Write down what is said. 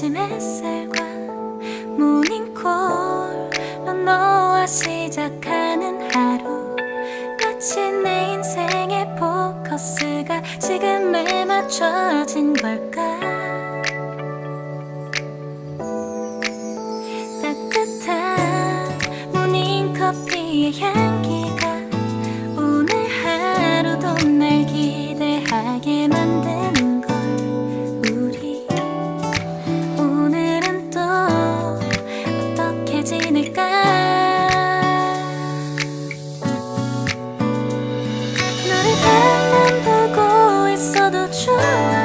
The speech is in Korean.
아침 햇살과 모닝콜로 너와 시작하는 하루, 마치 내 인생의 포커스가 지금에 맞춰진 걸까. 따뜻한 모닝커피의 향기가 오늘 하루도 날 기대하게 만드는 걸. 우리 오늘은 또 어떻게 지낼까. 너를 바라만 보고 있어도 좋아.